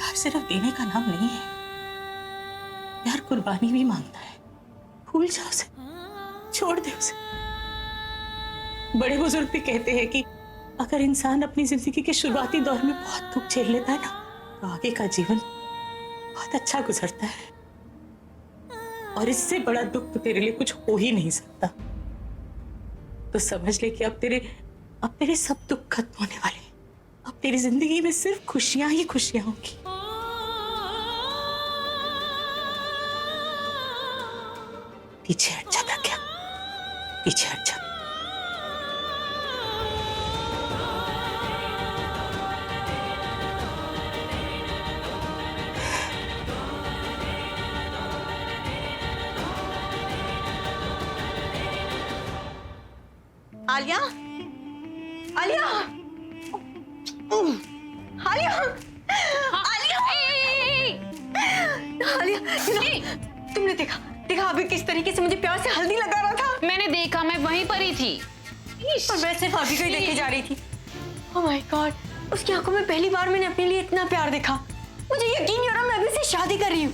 प्यार सिर्फ देने का नाम नहीं है, प्यार कुर्बानी भी मांगता है। भूल जा उसे, छोड़ दे उसे। बड़े बुजुर्ग भी कहते हैं कि अगर इंसान अपनी जिंदगी के शुरुआती दौर में बहुत दुख झेल लेता है ना, तो आगे का जीवन बहुत अच्छा गुजरता है। और इससे बड़ा दुख तो तेरे लिए कुछ हो ही नहीं सकता। तो समझ ले कि अब तेरे सब दुख खत्म होने वाले हैं। अब तेरी जिंदगी में सिर्फ खुशियां ही खुशियां होंगी। पीछे हट जा प्रज्ञा, पीछे हट जा। आलिया, आलिया, आलिया, आलिया, आलिया, तुमने देखा अभी किस तरीके से मुझे प्यार से हल्दी लगा रहा था। मैंने देखा, मैं वहीं पर ही थी और मैं सिर्फ अभी को ही देखे जा रही थी। ओह माय गॉड, उसकी आंखों में पहली बार मैंने अपने लिए इतना प्यार देखा। मुझे यकीन नहीं हो रहा मैं अभी से शादी कर रही हूँ।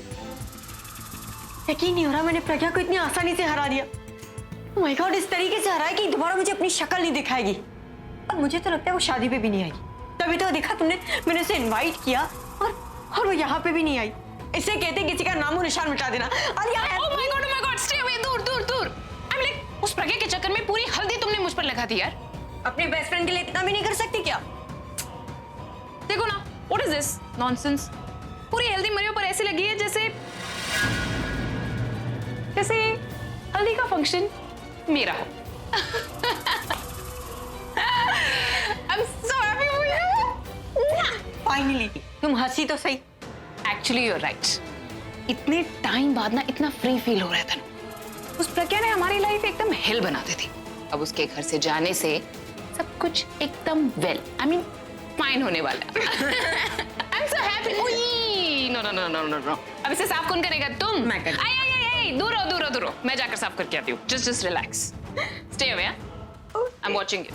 यकीन नहीं हो रहा मैंने प्रज्ञा को इतनी आसानी से हरा दिया। ओह माय गॉड, इस तरीके से हराया कि दोबारा मुझे अपनी शक्ल नहीं दिखाएगी। और मुझे तो लगता है वो शादी पे भी नहीं आएगी। तभी तो देखा तुमने, मैंने उसे इनवाइट किया और वो यहाँ पे भी नहीं आई। इससे कहते किसी का नामो निशान मिटा देना। Alia, oh my God, stay away, दूर दूर दूर। आई एम लाइक, उस प्रज्ञा के चक्कर में पूरी हल्दी तुमने मुझ पर लगा दी यार। अपने बेस्ट फ्रेंड के लिए इतना भी नहीं कर सकती क्या? देखो ना, व्हाट इज दिस नॉनसेंस। पूरी हल्दी मरियों पर ऐसे लगी है जैसे हल्दी का फंक्शन मेरा हो। I'm so happy for you. Finally तुम हंसी तो सही। Actually you're right. इतने टाइम बाद ना इतना फ्री फील हो रहा था ना। उस प्रज्ञा ने हमारी लाइफ एकदम हेल बना दी थी। अब उसके घर से जाने से सब कुछ एकदम वेल, आई मीन फाइन होने वाला है। I'm so happy. No. अब इसे साफ कौन करेगा? तुम। मैं करूँ। आई, दूर रहो। मैं जाकर साफ करके आती हूँ। Just relax. Stay away. I'm watching you.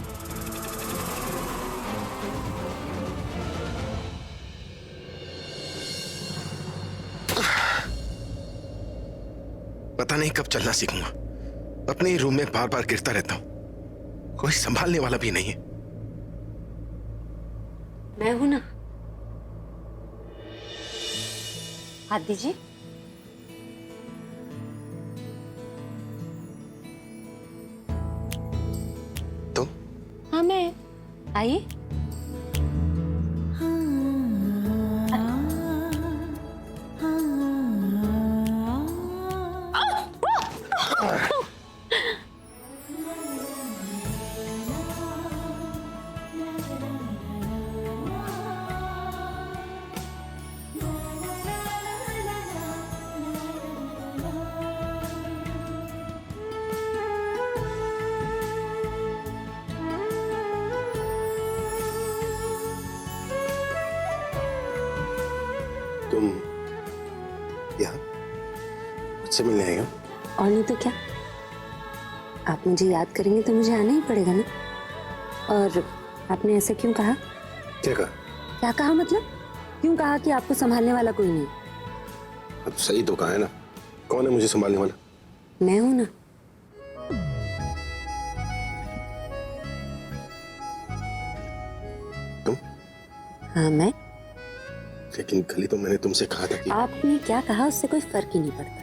पता नहीं कब चलना सीखूंगा। अपने ही रूम में बार बार गिरता रहता हूं। कोई संभालने वाला भी नहीं है। मैं हूं ना, हाथ दीजिए। तुम? हाँ मैं, आइए। तुम यहाँ मुझसे मिलने आई हो? और नहीं तो क्या, आप मुझे याद करेंगे तो मुझे आना ही पड़ेगा ना। और आपने ऐसा क्यों कहा? क्या कहा? क्या कहा मतलब? क्यों कहा कि आपको संभालने वाला कोई नहीं? अब सही तो कहा है ना। कौन है मुझे संभालने वाला? मैं हूं ना। तुम? हाँ मैं। लेकिन कल ही तो मैंने तुमसे कहा था कि आपने क्या कहा उससे कोई फर्क ही नहीं पड़ता,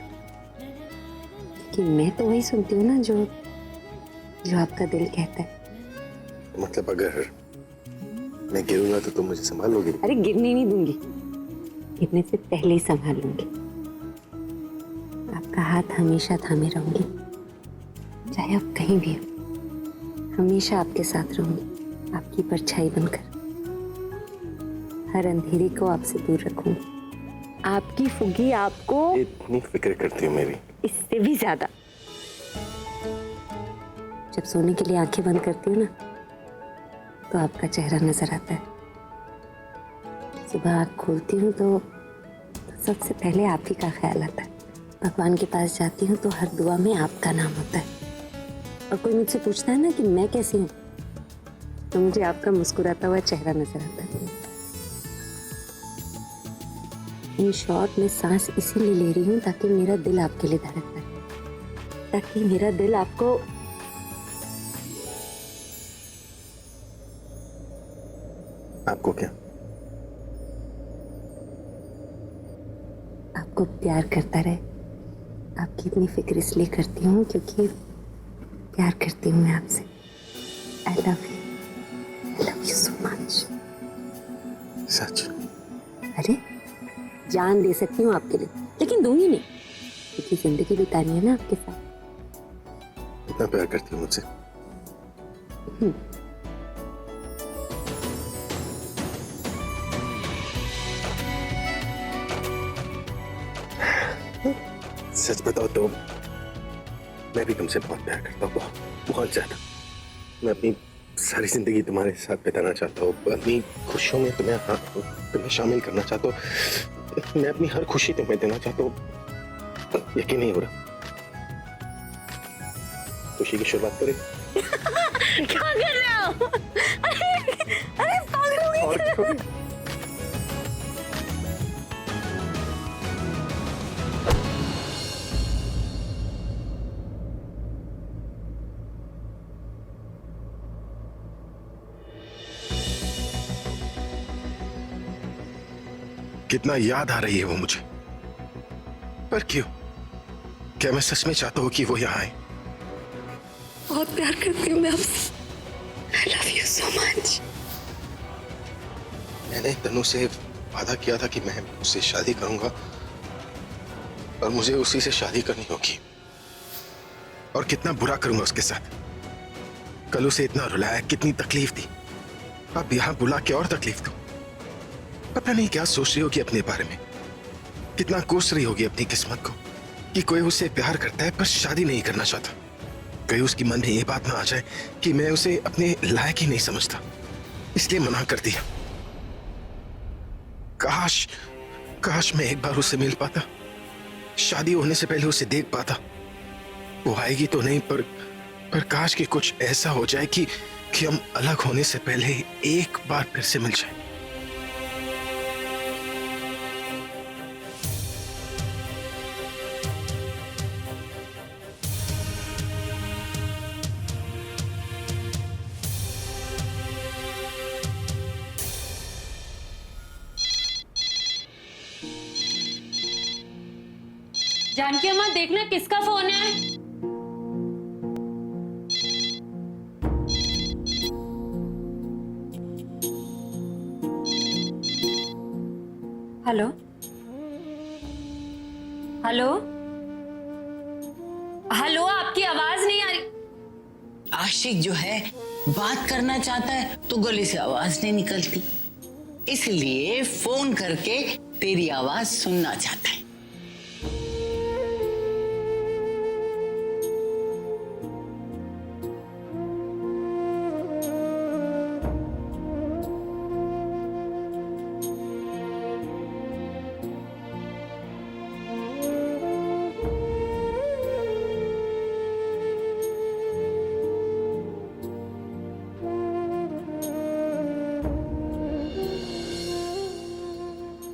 कि मैं तो वही सुनती हूँ ना जो आपका दिल कहता है। मतलब अगर मैं गिरूंगा तो तुम मुझे संभाल लोगी? अरे गिरने नहीं दूंगी, गिरने से पहले ही संभाल लूंगी। आपका हाथ हमेशा थामे रहूंगी, चाहे आप कहीं भी हो। हमेशा आपके साथ रहूंगी, आपकी परछाई बनकर। हर अंधेरे को आपसे दूर रखूंगी। आपकी फुगी आपको इतनी फिक्र करती हो मेरी? इससे भी ज्यादा। जब सोने के लिए आंखें बंद करती हूँ ना, तो आपका चेहरा नजर आता है। सुबह आँख खोलती हूँ तो सबसे पहले आप ही का ख्याल आता है। भगवान के पास जाती हूँ तो हर दुआ में आपका नाम होता है। और कोई मुझसे पूछता है ना कि मैं कैसी हूँ, तो मुझे आपका मुस्कुराता हुआ चेहरा नजर आता है। इन शॉर्ट मैं सांस इसीलिए ले रही हूँ ताकि मेरा दिल आपके लिए धड़क पाए, ताकि मेरा दिल आपको क्या आपको प्यार करता रहे। आपकी इतनी फिक्र इसलिए करती हूँ क्योंकि प्यार करती हूँ मैं आपसे। I love you so much. सच? अरे जान दे सकती हूँ आपके लिए, लेकिन दूंगी नहीं क्योंकि जिंदगी बितानी है ना आपके साथ। इतना प्यार करती हूँ मुझसे? सच बताओ तो मैं भी तुमसे बहुत प्यार करता हूँ, बहुत ज्यादा। मैं अपनी सारी जिंदगी तुम्हारे साथ बिताना चाहता हूँ, अपनी खुशियों में तुम्हें शामिल करना चाहता हूँ। मैं अपनी हर खुशी तुम्हें देना चाहता हूँ। यकीन नहीं हो रहा। खुशी की शुरुआत करें? क्या कर रहे हो? अरे पागल हो गई। कितना याद आ रही है वो मुझे, पर क्यों? क्या मैं सच में चाहता हूँ कि वो यहाँ आए? बहुत प्यार करती हूँ मैं आपसे। I love you so much. मैंने तनु से वादा किया था कि मैं उससे शादी करूंगा और मुझे उसी से शादी करनी होगी। और कितना बुरा करूंगा उसके साथ। कल उसे इतना रुलाया, कितनी तकलीफ दी, अब यहां बुला के और तकलीफ दूं। पता नहीं क्या सोच रही होगी अपने बारे में, कितना कोस रही होगी अपनी किस्मत को कि कोई उसे प्यार करता है पर शादी नहीं करना चाहता। कहीं उसकी मन में ये बात ना आ जाए कि मैं उसे अपने लायक ही नहीं समझता, इसलिए मना कर दिया। काश मैं एक बार उससे मिल पाता, शादी होने से पहले उसे देख पाता। वो आएगी तो नहीं, पर काश कि कुछ ऐसा हो जाए कि हम अलग होने से पहले ही एक बार फिर से मिल जाए। जानकी अम्मा देखना किसका फोन है। हेलो हेलो हेलो, आपकी आवाज नहीं आ रही। आशिक जो है बात करना चाहता है तो गले से आवाज नहीं निकलती, इसलिए फोन करके तेरी आवाज सुनना चाहता है।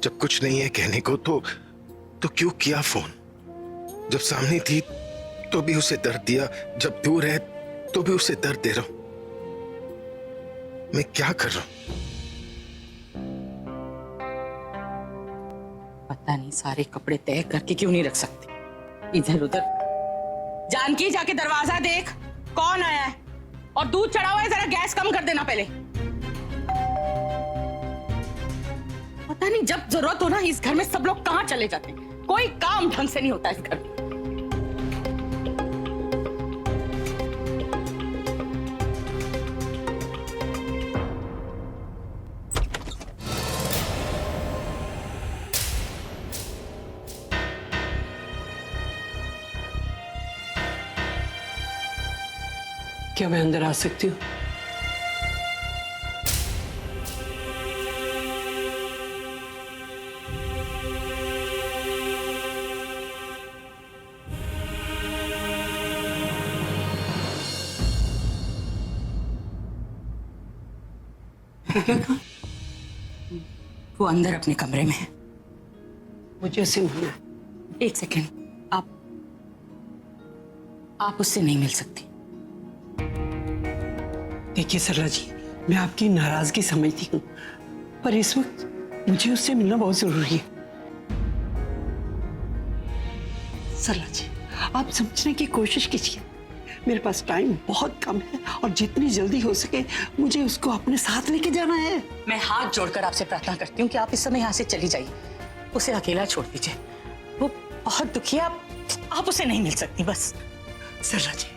जब कुछ नहीं है कहने को तो क्यों किया फोन? जब सामने थी तो भी उसे दर्द दिया, जब दूर है तो भी उसे दर्द दे रहा हूं। मैं क्या कर रहा हूं? पता नहीं सारे कपड़े तय करके क्यों नहीं रख सकती इधर उधर। जानकी जाके दरवाजा देख, कौन आया है? और दूध चढ़ा हुआ है, जरा गैस कम कर देना पहले। पता नहीं जब जरूरत हो ना इस घर में सब लोग कहां चले जाते हैं। कोई काम ढंग से नहीं होता इस घर में। क्या मैं अंदर आ सकती हूँ? वो अंदर अपने कमरे में है। मुझे उससे मिलना है। एक सेकेंड, आप उससे नहीं मिल सकती। देखिए सरला जी, मैं आपकी नाराजगी समझती हूँ, पर इस वक्त मुझे उससे मिलना बहुत जरूरी है। सरला जी, आप समझने की कोशिश कीजिए। मेरे पास टाइम बहुत कम है और जितनी जल्दी हो सके मुझे उसको अपने साथ लेके जाना है। मैं हाथ जोड़कर आपसे प्रार्थना करती हूँ कि आप इस समय यहाँ से चली जाइए, उसे अकेला छोड़ दीजिए। वो बहुत दुखी है, आप उसे नहीं मिल सकती बस। सरला जी,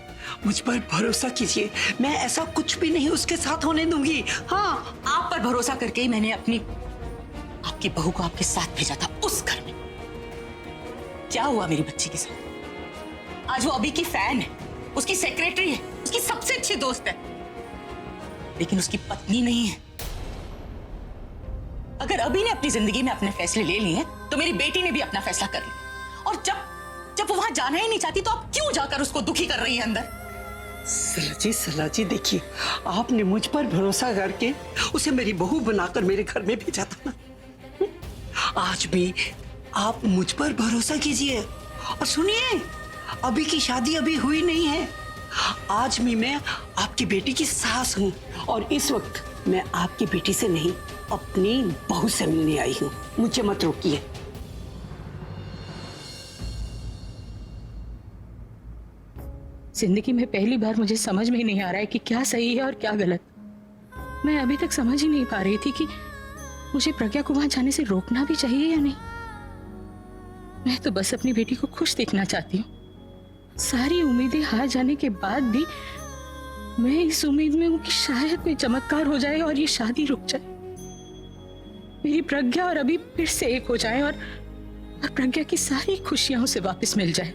मुझ पर भरोसा कीजिए, मैं ऐसा कुछ भी नहीं उसके साथ होने दूंगी। हाँ, आप पर भरोसा करके ही मैंने आपकी बहू को आपके साथ भेजा था उस घर में। क्या हुआ मेरी बच्ची के साथ? आज वो अभी की फैन है, उसकी सेक्रेटरी है, उसकी सबसे अच्छी दोस्त है, लेकिन उसकी पत्नी नहीं है। अगर अभी ने अपनी जिंदगी में अपने फैसले ले लिए हैं, तो मेरी बेटी ने भी अपना फैसला कर लिया। और जब वो वहां जाना ही नहीं चाहती, तो आप क्यों जाकर उसको दुखी कर रही है अंदर? सरला जी देखिए, आपने मुझ पर भरोसा करके उसे मेरी बहू बनाकर मेरे घर में भेजा था ना। आज भी आप मुझ पर भरोसा कीजिए और सुनिए, अभी की शादी अभी हुई नहीं है। आज भी मैं आपकी बेटी की सास हूँ और इस वक्त मैं आपकी बेटी से नहीं, अपनी बहू से मिलने आई हूँ। मुझे मत रोकिए। जिंदगी में पहली बार मुझे समझ में ही नहीं आ रहा है कि क्या सही है और क्या गलत। मैं अभी तक समझ ही नहीं पा रही थी कि मुझे प्रज्ञा को वहां जाने से रोकना भी चाहिए या नहीं। मैं तो बस अपनी बेटी को खुश देखना चाहती हूँ। सारी उम्मीदें हार जाने के बाद भी मैं इस उम्मीद में हूं कि शायद कोई चमत्कार हो जाए और ये शादी रुक जाए। मेरी प्रज्ञा और अभी फिर से एक हो जाए और प्रज्ञा की सारी खुशियां उसे वापस मिल जाए।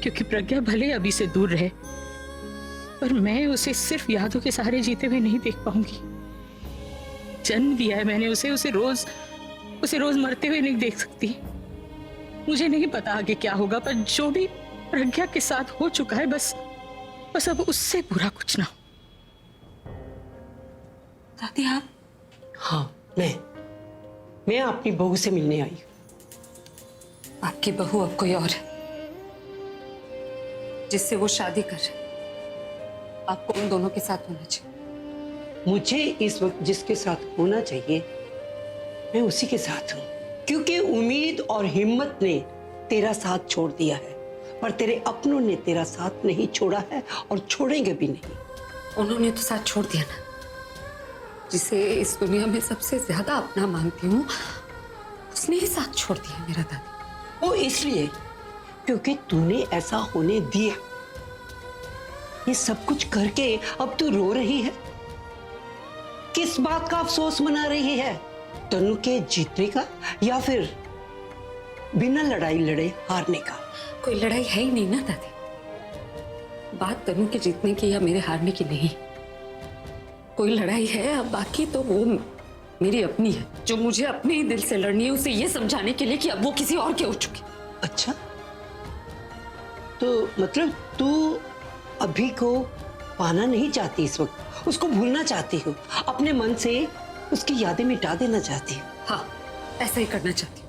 क्योंकि प्रज्ञा भले अभी से दूर रहे, पर मैं उसे सिर्फ यादों के सहारे जीते हुए नहीं देख पाऊंगी। जन्म दिया है मैंने उसे रोज मरते हुए नहीं देख सकती। मुझे नहीं पता आगे क्या होगा, पर जो भी प्रज्ञा के साथ हो चुका है, बस अब उससे बुरा कुछ ना हो। दादी आप? हाँ, मैं अपनी बहू से मिलने आई हूँ। आपकी बहू अब कोई और है जिससे वो शादी कर। आपको उन दोनों के साथ होना चाहिए। मुझे इस वक्त जिसके साथ होना चाहिए मैं उसी के साथ हूँ, क्योंकि उम्मीद और हिम्मत ने तेरा साथ छोड़ दिया है, पर तेरे अपनों ने तेरा साथ नहीं छोड़ा है और छोड़ेंगे भी नहीं। उन्होंने तो साथ छोड़ दिया ना। जिसे इस दुनिया में सबसे ज्यादा अपना मानती हूँ, उसने ही साथ छोड़ दिया मेरा दादी। वो इसलिए क्योंकि तूने ऐसा होने दिया। ये सब कुछ करके अब तू रो रही है। किस बात का अफसोस मना रही है? तनु के जीतने का या फिर बिना लड़ाई लड़े हारने का? कोई लड़ाई है ही नहीं ना दादी। बात तनु के जीतने की या मेरे हारने की नहीं। कोई लड़ाई है, अब बाकी तो वो मेरी अपनी है, जो मुझे अपने ही दिल से लड़नी है, उसे ये समझाने के लिए कि अब वो किसी और के हो चुकी। अच्छा, तो मतलब तू अभी को पाना नहीं चाहती, इस वक्त उसको भूलना चाहती हो, अपने मन से उसकी यादें मिटा देना चाहती हो। हाँ, ऐसा ही करना चाहती हूँ।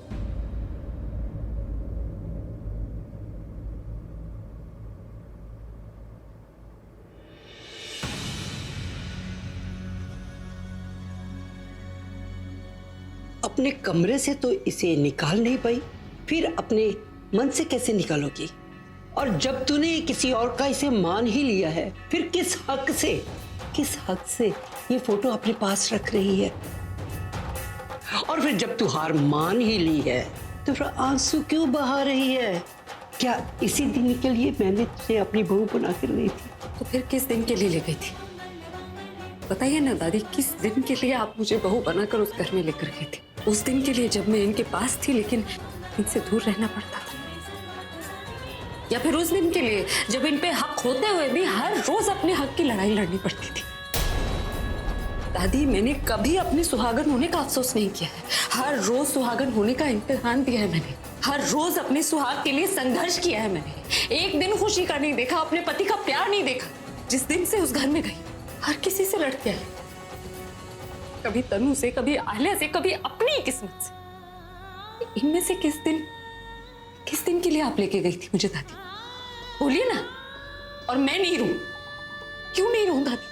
अपने कमरे से तो इसे निकाल नहीं पाई, फिर अपने मन से कैसे निकालोगी? और जब तूने किसी और का इसे मान ही लिया है, फिर किस हक से ये फोटो अपने पास रख रही है? और फिर जब तू हार मान ही ली है, तो फिर आंसू क्यों बहा रही है? क्या इसी दिन के लिए मैंने तुझे अपनी बहू बना कर ली थी? तो फिर किस दिन के लिए ले गई थी? बताइए ना दादी, किस दिन के लिए आप मुझे बहू बनाकर उस घर में लेकर गई थी? उस दिन के लिए जब मैं इनके पास थी, लेकिन इनसे दूर रहना पड़ता था, या फिर उस दिन के लिए जब इन पे हक होते हुए भी हर रोज अपने हक की लड़ाई लड़नी पड़ती थी? दादी, मैंने कभी अपने सुहागन होने का अफसोस नहीं किया है। हर रोज सुहागन होने का इम्तिहान दिया है मैंने। हर रोज अपने सुहाग के लिए संघर्ष किया है मैंने। एक दिन खुशी का नहीं देखा, अपने पति का प्यार नहीं देखा। जिस दिन से उस घर में गई, हर किसी से लड़के आए, कभी तनु से, कभी आलिया से, कभी अपनी किस्मत से। इनमें से किस दिन के लिए आप लेके गई थी मुझे दादी? बोलिए ना। और मैं नहीं रहूं? क्यों नहीं रहूं दादी?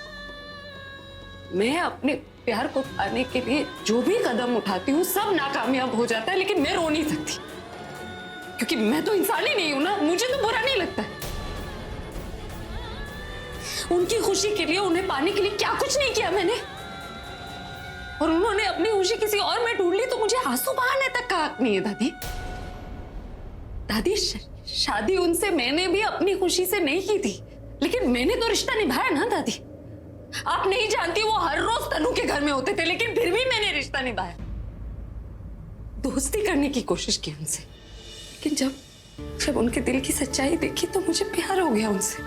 मैं अपने प्यार को पाने के लिए जो भी कदम उठाती हूँ सब नाकामयाब हो जाता है, लेकिन मैं रो नहीं सकती क्योंकि मैं तो इंसान ही नहीं हूं ना। मुझे तो बुरा नहीं लगता है। उनकी खुशी के लिए, उन्हें पाने के लिए क्या कुछ नहीं किया मैंने। और उन्होंने अपनी खुशी किसी और में ढूंढ ली तो मुझे आंसू बहाने तक का हक नहीं है दादी। दादी शादी उनसे मैंने भी अपनी खुशी से नहीं की थी, लेकिन मैंने तो रिश्ता निभाया ना दादी। आप नहीं जानती वो हर रोज तनु के घर में होते थे, लेकिन फिर भी मैंने रिश्ता निभाया। दोस्ती करने की कोशिश की उनसे, लेकिन जब उनके दिल की सच्चाई देखी तो मुझे प्यार हो गया उनसे।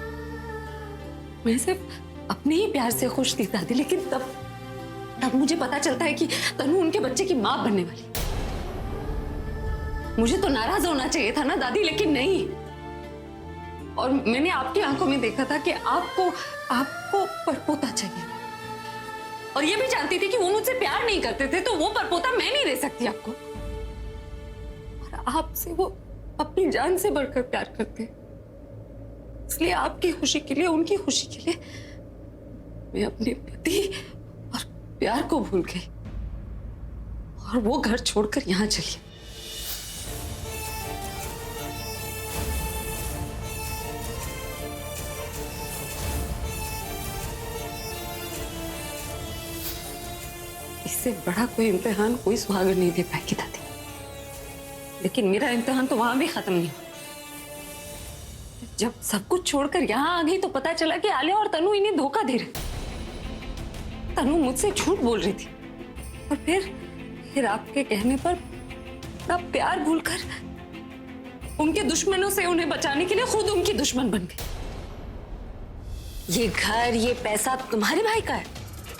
मैं सिर्फ अपने ही प्यार से खुश थी दादी, लेकिन तब मुझे पता चलता है कि तनु उनके बच्चे की मां बनने वाली। मुझे तो नाराज होना चाहिए था ना दादी, लेकिन नहीं। और मैंने आपकी आंखों में देखा था कि आपको परपोता चाहिए, और ये भी जानती थी कि वो मुझसे प्यार नहीं करते थे, तो वो परपोता मैं नहीं दे सकती आपको। और आपसे वो अपनी जान से बढ़कर प्यार करते हैं, इसलिए आपकी खुशी के लिए, उनकी खुशी के लिए मैं अपने पति और प्यार को भूल गई और वो घर छोड़कर यहां चली। इससे बड़ा कोई इम्तिहान कोई सुहागन नहीं दे पाएगी दादी, लेकिन मेरा इम्तिहान तो वहां भी खत्म नहीं हुआ। जब सब कुछ छोड़कर यहाँ आ गई तो पता चला कि आलिया और तनु इन्हें धोखा दे रहे। तनु मुझसे झूठ बोल रही थी, और फिर आपके कहने पर आप प्यार भूलकर उनके दुश्मनों से उन्हें बचाने के लिए खुद उनकी दुश्मन बन गई। ये घर, ये पैसा तुम्हारे भाई का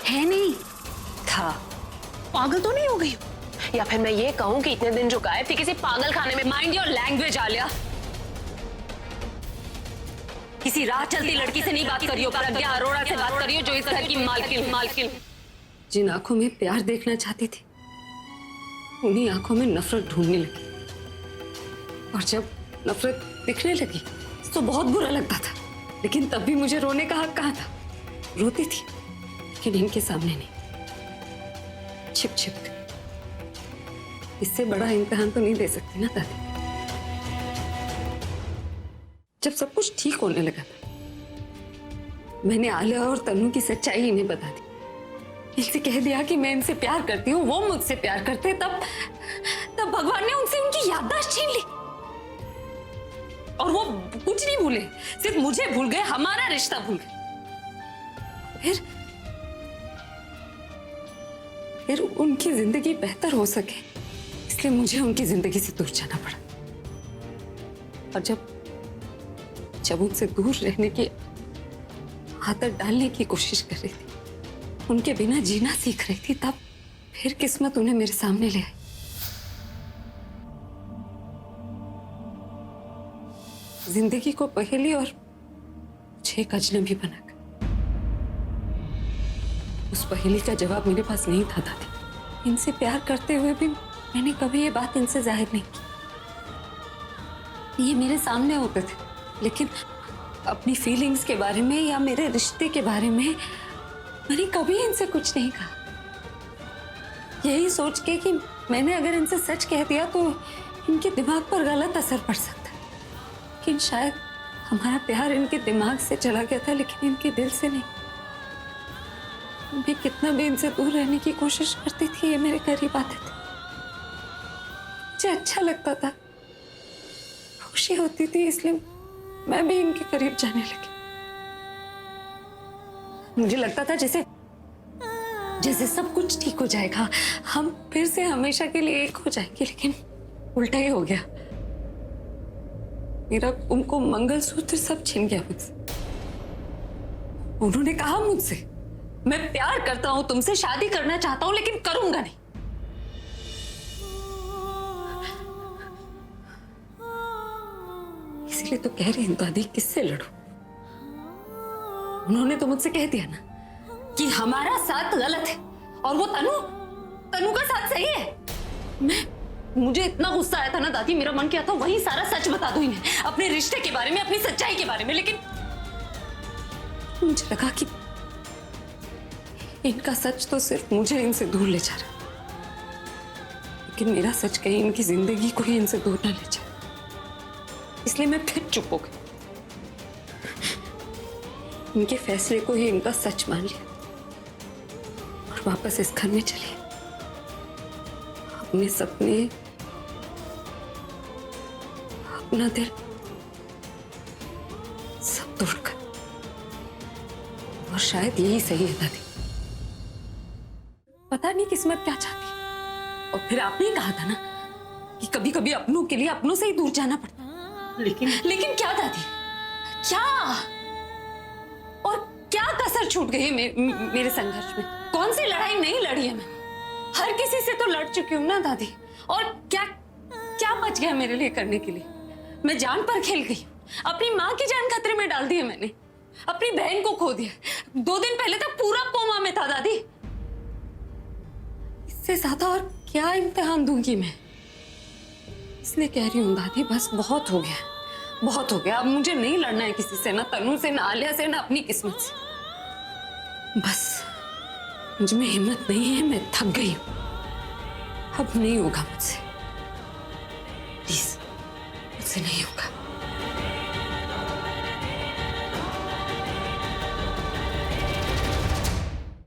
है नहीं था। पागल तो नहीं हो गई? या फिर मैं ये कहूं कि इतने दिन जो गायब थी किसी पागल खाने में। Mind your language Alia. किसी राह चलती लड़की से नहीं बात करियो, प्रज्ञा अरोड़ा से बात करियो, जो इस घर की मालकिन। जिन आंखों में प्यार देखना चाहती थी, उन्हीं आंखों में नफरत ढूंढने लगी। और जब नफरत दिखने लगी तो बहुत बुरा लगता था, लेकिन तब भी मुझे रोने का हक कहाँ था। रोती थी, लेकिन इनके सामने नहीं, छिप छिप कर। इससे बड़ा इम्तिहान तो नहीं दे सकती ना दादी। जब सब कुछ ठीक होने लगा था, मैंने आलिया और तनु की सच्चाई इन्हें बता दी। इनसे कह दिया कि मैं इनसे प्यार करती हूँ, वो मुझसे प्यार करते। तब भगवान ने उनसे उनकी याददाश्त छीन ली, और वो कुछ नहीं भूले, सिर्फ मुझे भूल गए, हमारा रिश्ता भूल गए। फिर उनकी जिंदगी बेहतर हो सके, इसलिए मुझे उनकी जिंदगी से दूर जाना पड़ा। और जब उनसे दूर रहने की आदत डालने की कोशिश कर रही थी, उनके बिना जीना सीख रही थी, तब फिर किस्मत उन्हें मेरे सामने ले आई। जिंदगी को पहेली और मुझे एक अजनबी बनाकर। उस पहेली का जवाब मेरे पास नहीं था दादी। इनसे प्यार करते हुए भी मैंने कभी ये बात इनसे जाहिर नहीं की। ये मेरे सामने होते थे, लेकिन अपनी फीलिंग्स के बारे में या मेरे रिश्ते के बारे में मैंने कभी इनसे कुछ नहीं कहा, यही सोच के कि मैंने अगर इनसे सच कह दिया तो इनके दिमाग पर गलत असर पड़ सकता है। लेकिन शायद हमारा प्यार इनके दिमाग से चला गया था, लेकिन इनके दिल से नहीं। मैं कितना भी इनसे दूर रहने की कोशिश करती थी, ये मेरे करीब आते थे। मुझे अच्छा लगता था, खुशी होती थी, इसलिए मैं भी इनके करीब जाने लगी। मुझे लगता था जैसे सब कुछ ठीक हो जाएगा, हम फिर से हमेशा के लिए एक हो जाएंगे, लेकिन उल्टा ही हो गया। मेरा उनको मंगलसूत्र सब छिन गया मुझसे। उन्होंने कहा मुझसे, मैं प्यार करता हूं तुमसे, शादी करना चाहता हूं, लेकिन करूंगा नहीं। इसलिए तो कह रही हूं दादी, किससे लड़ूं? उन्होंने तो मुझसे कह दिया ना कि हमारा साथ गलत है और वो तनु का साथ सही है। मुझे इतना गुस्सा आया था ना दादी, मेरा मन किया था वही सारा सच बता दूं इन्हें, अपने रिश्ते के बारे में, अपनी सच्चाई के बारे में, लेकिन मुझे लगा कि इनका सच तो सिर्फ मुझे इनसे दूर ले जा रहा, लेकिन मेरा सच कहीं इनकी जिंदगी को ही इनसे दूर ना ले जाए, इसलिए मैं फिर चुप हो गई। इनके फैसले को ही इनका सच मान लिया और वापस इस घर में चली, अपने सपने, अपना दिल सब तोड़कर। और शायद यही सही है दादी, पता नहीं किस्मत क्या चाहती है। और फिर आपने कहा था ना कि कभी कभी अपनों के लिए अपनों से ही दूर जाना पड़ता है। लेकिन क्या दादी, क्या और क्या कसर छूट गई है मेरे संघर्ष में? कौन सी लड़ाई नहीं लड़ी है मैंने? हर किसी से तो लड़ चुकी हूँ ना दादी, और क्या क्या बच गया मेरे लिए करने के लिए? मैं जान पर खेल गई, अपनी माँ की जान खतरे में डाल दी है मैंने, अपनी बहन को खो दिया। 2 दिन पहले तक पूरा कोमा में था दादी, इससे ज्यादा और क्या इम्तिहान दूंगी मैं? इसलिए कह रही हूँ दादी, बस बहुत हो गया, बहुत हो गया। अब मुझे नहीं लड़ना है किसी से, ना तनु से, ना आलिया से, ना अपनी किस्मत से। बस मुझ में हिम्मत नहीं है, मैं थक गई हूँ, अब नहीं होगा मुझसे, प्लीज मुझसे नहीं होगा।